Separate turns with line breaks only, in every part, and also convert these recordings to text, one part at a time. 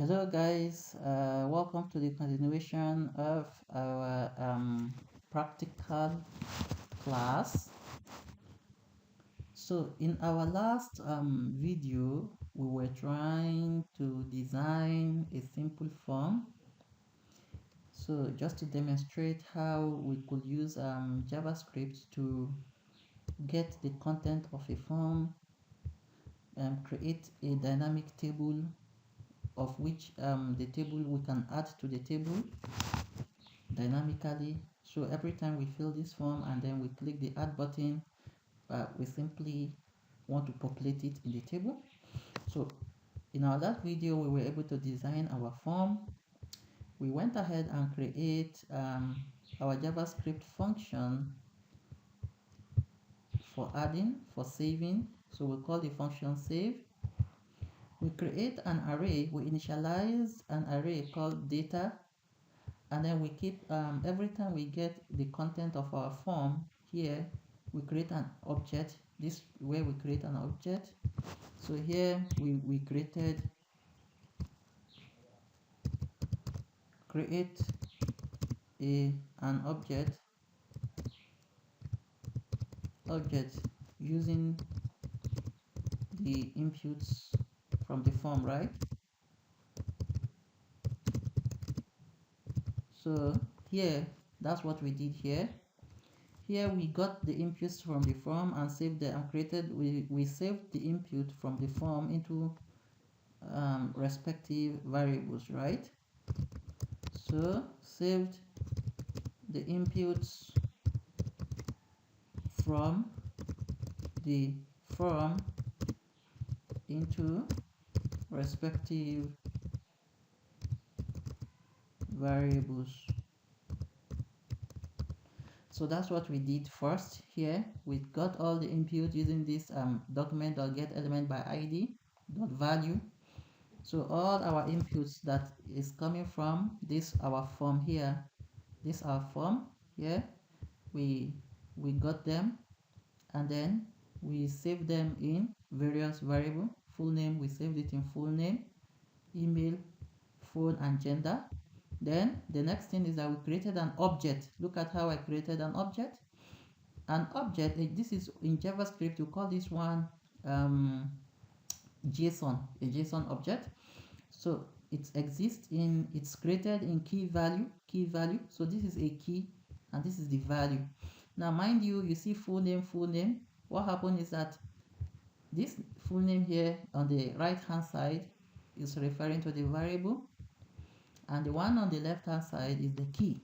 Hello guys, welcome to the continuation of our practical class. So in our last video, we were trying to design a simple form. So just to demonstrate how we could use JavaScript to get the content of a form and create a dynamic table of which the table we can add to the table dynamically. So every time we fill this form and then we click the add button, we simply want to populate it in the table. So in our last video, we were able to design our form. We went ahead and create our JavaScript function for adding, for saving. So we call the function save. We create an array. We initialize an array called data, and then we keep every time we get the content of our form here, we create an object. This where we create an object. So here we create an object using the inputs from the form, right? So here, that's what we did here. Here we got the inputs from the form and saved them and created, we saved the input from the form into respective variables, right? So saved the inputs from the form into respective variables. So that's what we did first here. We got all the input using this document.getElementById.value. So all our inputs that is coming from this our form here, this our form here, we got them, and then we save them in various variable. Full name, we saved it in full name, email, phone, and gender. Then the next thing is that we created an object. Look at how I created an object. An object, this is in JavaScript, you call this one JSON, a JSON object. So it exists in, it's created in key value. So this is a key and this is the value. Now mind you, you see full name. What happened is that this full name here on the right hand side is referring to the variable, and the one on the left hand side is the key.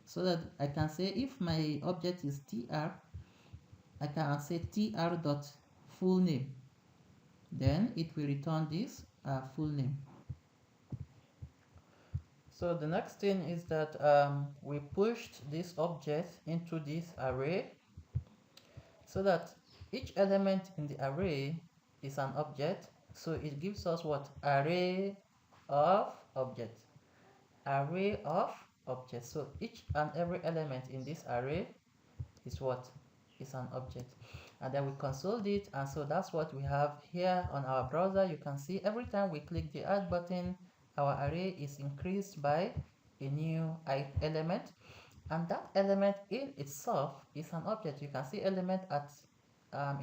So that I can say if my object is tr, I can say tr.fullname, then it will return this full name. So the next thing is that we pushed this object into this array so that each element in the array is an object. So it gives us what? Array of objects. So each and every element in this array is what? Is an object. And then we consoled it, and so that's what we have here on our browser. You can see every time we click the add button, our array is increased by a new element, and that element in itself is an object. You can see element at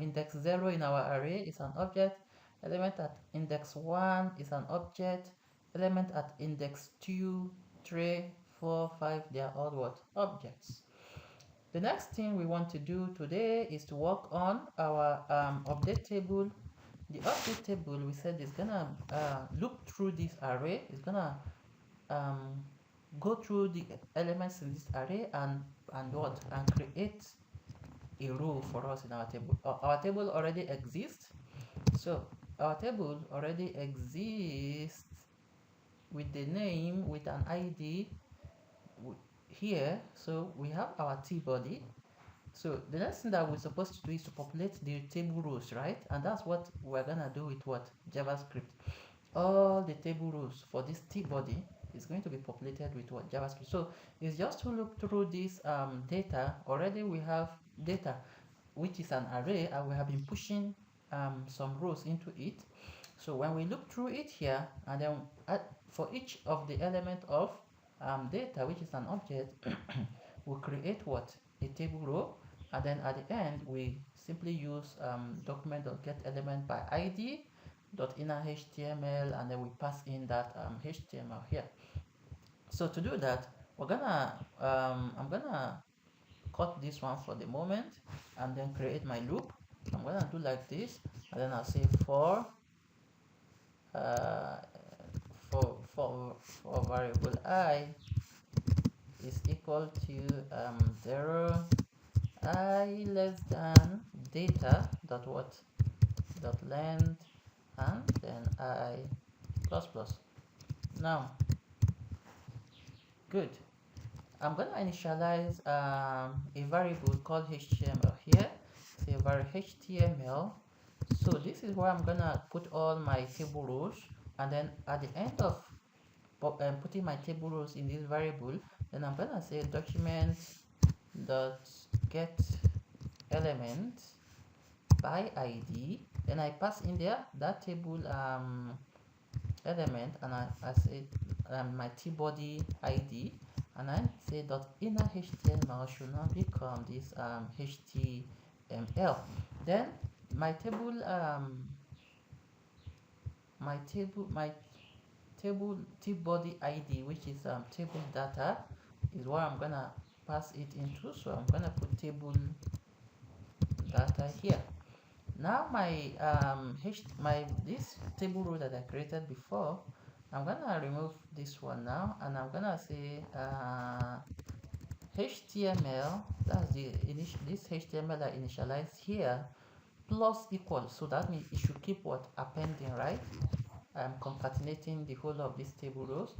index 0 in our array is an object, element at index 1 is an object, element at index 2, 3, 4, 5, they are all what? Objects. The next thing we want to do today is to work on our update table. The update table, we said, is gonna look through this array. It's gonna go through the elements in this array and create a row for us in our table. Our table already exists. So our table already exists with the name, with an ID here. So we have our T-body. So the next thing that we're supposed to do is to populate the table rows, right? And that's what we're gonna do with what? JavaScript. All the table rows for this T-body is going to be populated with what? JavaScript. So it's just to look through this data. Already we have data, which is an array, and we have been pushing some rows into it. So when we look through it here, and then for each of the element of data, which is an object, we create what? A table row, and then at the end, we simply use document.getElement by ID dot inner HTML, and then we pass in that HTML here. So to do that, we're gonna I'm gonna cut this one for the moment, and then create my loop. I'm gonna do like this, and then I'll say uh, for variable I is equal to 0, I less than data dot what dot length, and then I plus plus. Now, good. I'm gonna initialize a variable called HTML here. Say var HTML. So this is where I'm gonna put all my table rows, and then at the end of putting my table rows in this variable, then I'm gonna say document dot get element by ID. Then I pass in there that table element, and I say my t-body ID, and I say dot inner HTML should not become this HTML. Then my table t-body ID, which is table data, is what I'm gonna pass it into. So I'm gonna put table data here. Now my this table row that I created before, I'm gonna remove this one now, and I'm gonna say HTML, that's this HTML I initialized here, plus equal. So that means it should keep what? Appending, right? I'm concatenating the whole of these table rows.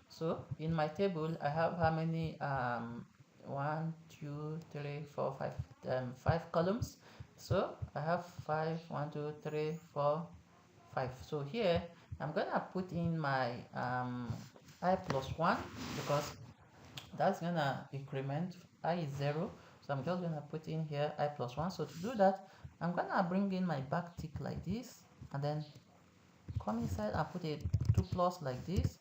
So in my table I have how many 1 2 3 4 5 5 columns. So I have 5 1 2 3 4 5. So here I'm gonna put in my I plus 1, because that's gonna increment. I is 0, so I'm just gonna put in here I plus 1. So to do that, I'm gonna bring in my backtick like this, and then come inside and put a 2 plus like this.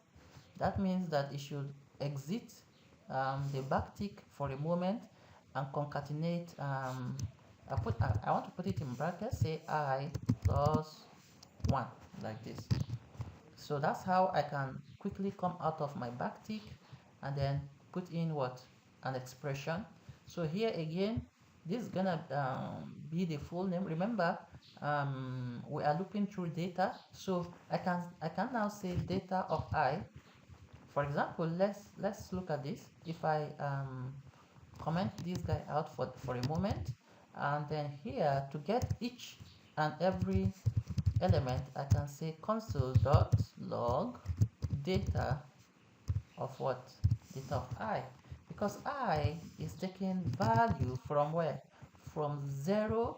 That means that it should exit the backtick for a moment and concatenate. I want to put it in brackets, say I plus 1 like this. So that's how I can quickly come out of my backtick and then put in what? An expression. So here again, this is gonna be the full name. Remember, we are looping through data, so I can now say data of I. For example, let's look at this. If I comment this guy out for a moment, and then here to get each and every element, I can say console.log data of what? Data of I, because I is taking value from where? From 0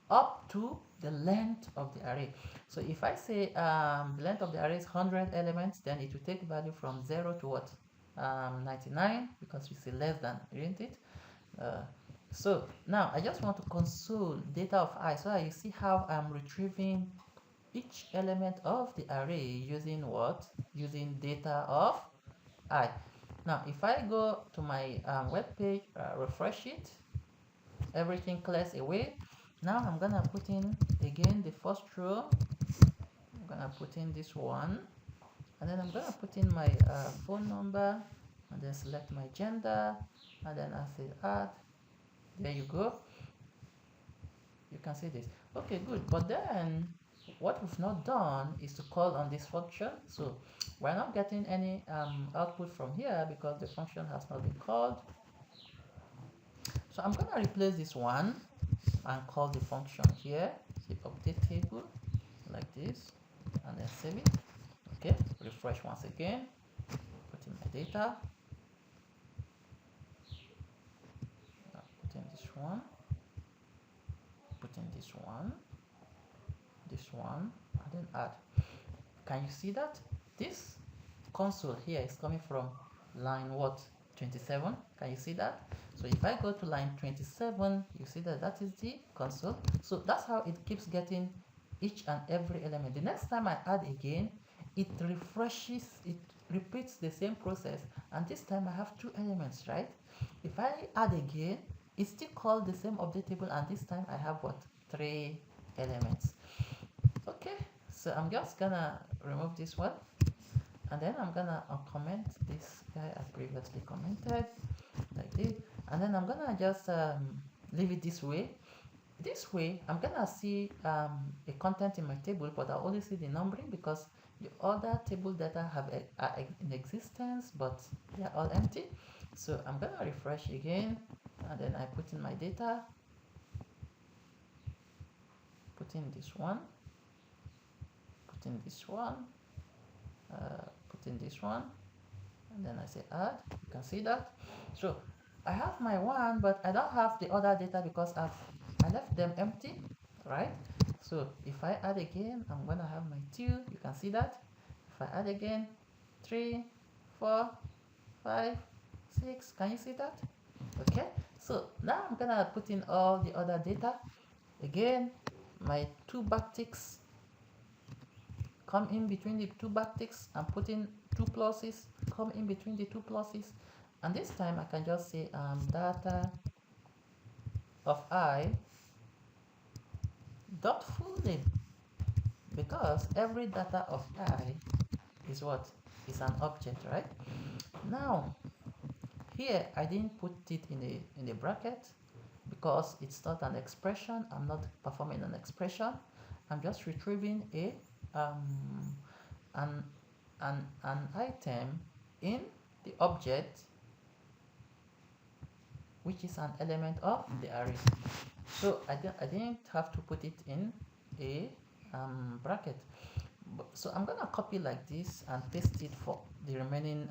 up to the length of the array. So if I say the length of the array is 100 elements, then it will take value from 0 to what? 99, because we say less than, isn't it? So now I just want to console data of I, so that you see how I'm retrieving each element of the array using what? Using data of I. Now if I go to my web page, refresh it, everything clears away. Now I'm gonna put in again the first row. I'm gonna put in this one, and then I'm gonna put in my phone number, and then select my gender, and then I say add. There you go. You can see this. Okay, good. But then what we've not done is to call on this function. So we're not getting any output from here because the function has not been called. So I'm gonna replace this one and call the function here. Say update table like this, and then save it. Okay, refresh once again, put in my data, put in this one, put in this one, and then add. Can you see that this console here is coming from line what? 27. Can you see that? So if I go to line 27, you see that that is the console. So that's how it keeps getting each and every element. The next time I add again, it refreshes, it repeats the same process, and this time I have two elements, right? If I add again, it's still called the same update table, and this time I have what? Three elements. Okay, so I'm just gonna remove this one, and then I'm gonna uncomment this guy I previously commented like this, and then I'm gonna just leave it this way. This way, I'm gonna see a content in my table, but I'll only see the numbering because the other table data are in existence, but they are all empty. So I'm gonna refresh again, and then I put in my data, put in this one, put in this one, put in this one, and then I say add. You can see that. So I have my one, but I don't have the other data because I left them empty, right? So if I add again, I'm gonna have my 2. You can see that. If I add again, 3, 4, 5, 6. Can you see that? Okay. So now I'm gonna put in all the other data. Again, my 2 backticks come in between the 2 backticks and put in 2 pluses, come in between the 2 pluses, and this time I can just say data of I dot full name, because every data of I is what? Is an object, right? Now here I didn't put it in the bracket because it's not an expression. I'm not performing an expression. I'm just retrieving an item in the object, which is an element of the array. So I didn't have to put it in a bracket. So I'm gonna copy like this and paste it for the remaining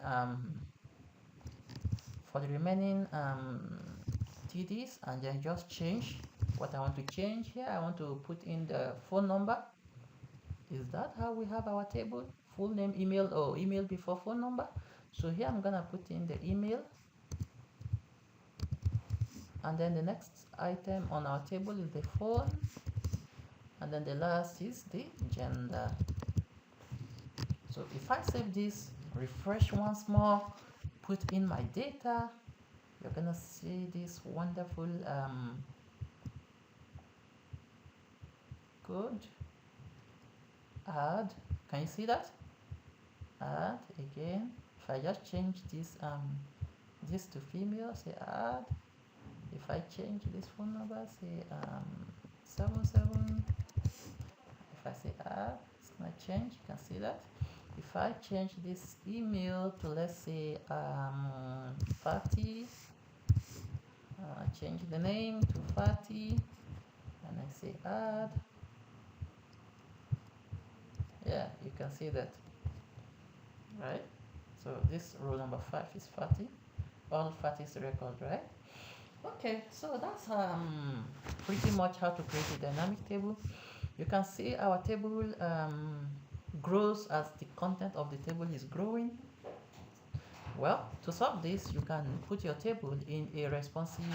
TDs, and then just change what I want to change here. I want to put in the phone number. Is that how we have our table? Full name, email, or email before phone number. So here I'm gonna put in the email, and then the next item on our table is the phone, and then the last is the gender. So if I save this, refresh once more, put in my data, you're gonna see this wonderful code. Add. Can you see that? Add again. If I just change this this to female, say add. If I change this phone number, say 77. If I say add, it's gonna change. You can see that. If I change this email to, let's say, Fatty, change the name to Fatty, and I say add. Yeah, you can see that, right? So this row number 5 is Fatty. All Fatty's record, right? Okay, so that's pretty much how to create a dynamic table. You can see our table grows as the content of the table is growing. Well, to solve this, you can put your table in a responsive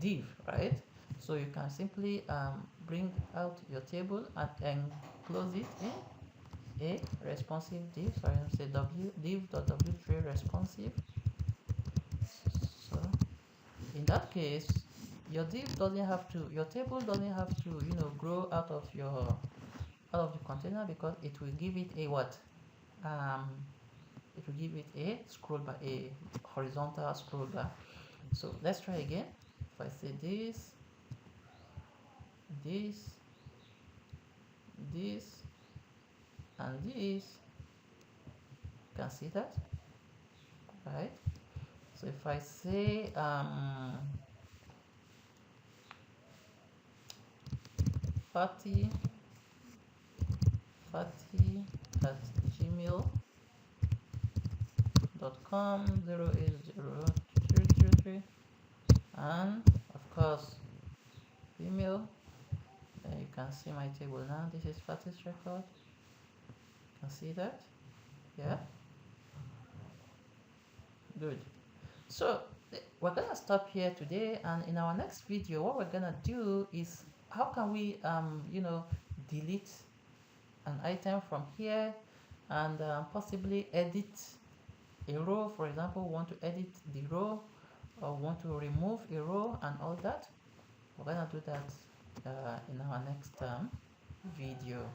div, right? So you can simply bring out your table and close it in a responsive div. Sorry, I say div.w3 responsive. So in that case, your div doesn't have to, your table doesn't have to, grow out of the container, because it will give it a what? It will give it a scroll bar, a horizontal scroll bar. So let's try again. If I say this, and this, you can see that, right? So if I say Fatty at gmail.com 080333, and of course female, then you can see my table now. This is Fatty's record. You can see that. Yeah, good. So we're gonna stop here today, and in our next video what we're gonna do is how can we delete an item from here and possibly edit a row? For example, we want to edit the row or want to remove a row and all that. We're gonna do that in our next video.